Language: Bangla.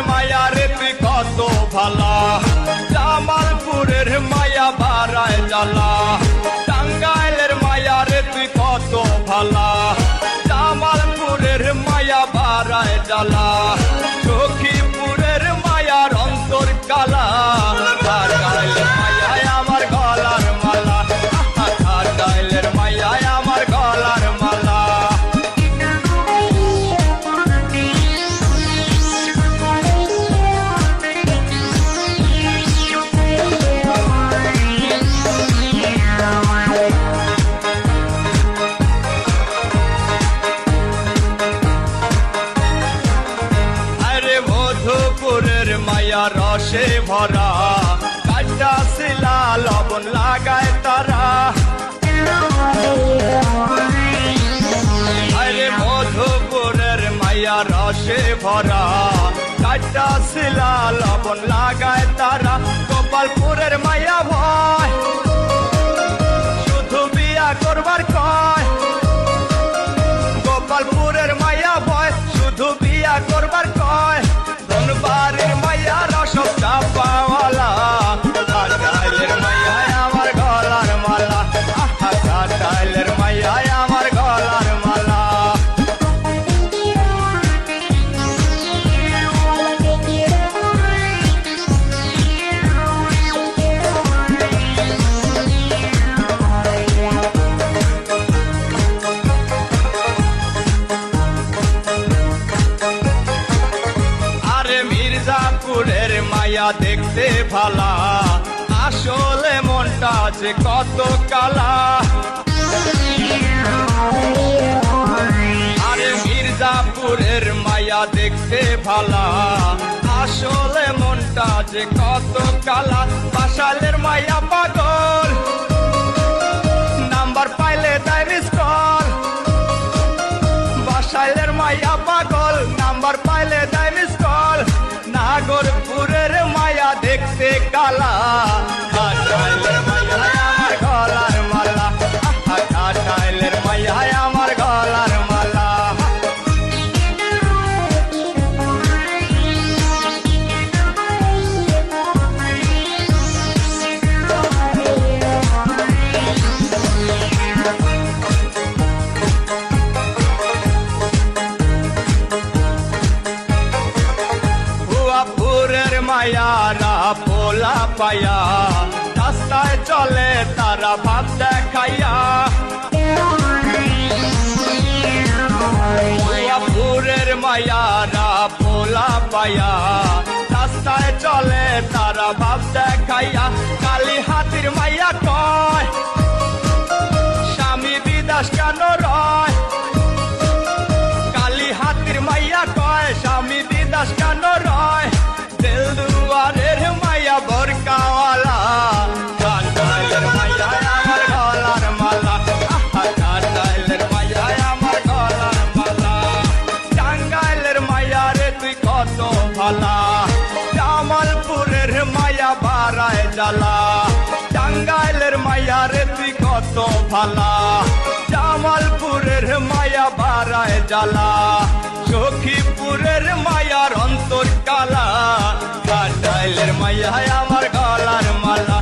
মায়া রে তুই কত ভালা, জামালপুরের মায়া বাড়ায় জ্বালা। টাঙ্গাইলের মায়া রে তুই কত ভালা, জামালপুরের মায়া বাড়ায় জ্বালা। সখীপুরের মায়ার অন্তর কালা, টাঙ্গাইলের মায়ায় আমার গলার মালা, টাঙ্গাইলের মায়ায় আমার গলার মালা। মধুপুরের মায়া রসে ভরা, কাটা শিলা লবণ লাগায় তারা। আরে মধুপুরের মায়া রসে ভরা, কাটা শিলা লবণ লাগায় তারা। গোপালপুরের মায়া ভয়, শুধু বিয়া করবার কয়। গোপালপুরের মায়া ভয়, শুধু বিয়া করবার কয়। ধনবাড়ির মায়া রসব চাপাওয়ালা, টাঙ্গাইলের মায়ায় আমার গলার মালা, টাঙ্গাইলের মায়ায় আমার গলার মালা। মির্জাপুরের মায়া দেখতে ভালা, আসলে মনটা যে কত কালা। আরে মির্জাপুরের মায়া দেখতে ভালা, আসলে মনটা যে কত কালা। বাসাইলের মায়া পাগল, নাম্বার পাইলে দেয় মিস কল। বাসাইলের মায়া পাগল, নাম্বার পাইলে দেয় মিস কল। নাগরপুরের মায়া দেখতে কালা, টাঙ্গাইলের মায়ায় আমার গলার মালা, টাঙ্গাইলের মায়ায় আমার গলার মালা। ভুয়াপুরের মায়ারা পোলা পায়া, রাস্তায় চলে তারা ভাব দেখাইয়া। ভুয়াপুরের মায়ারা পোলা পায়া, রাস্তায় চলে তারা ভাব দেখাইয়া। কালী হাতির মাইয়া কয়, স্বামী বিদাস কেন রয়। কালী হাতির মাইয়া কয়, স্বামী বিদাস কেন রয়। দেলদুয়ারের মায়া বরকাওয়ালা, টাঙ্গাইলের মায়ায় আমার গলার মালা, টাঙ্গাইলের মায়ায় আমার গলার মালা। টাঙ্গাইলের মায়া রে তুই কত ভালা, জামালপুরের মায়া বাড়ায় জ্বালা। টাঙ্গাইলের মায়া রে তুই কত ভালা, জামালপুরের মায়া বাড়ায় জ্বালা। সখীপুরের মায়ার অন্তর কালা, টাঙ্গাইলের মায়ায় আমার গলার মালা।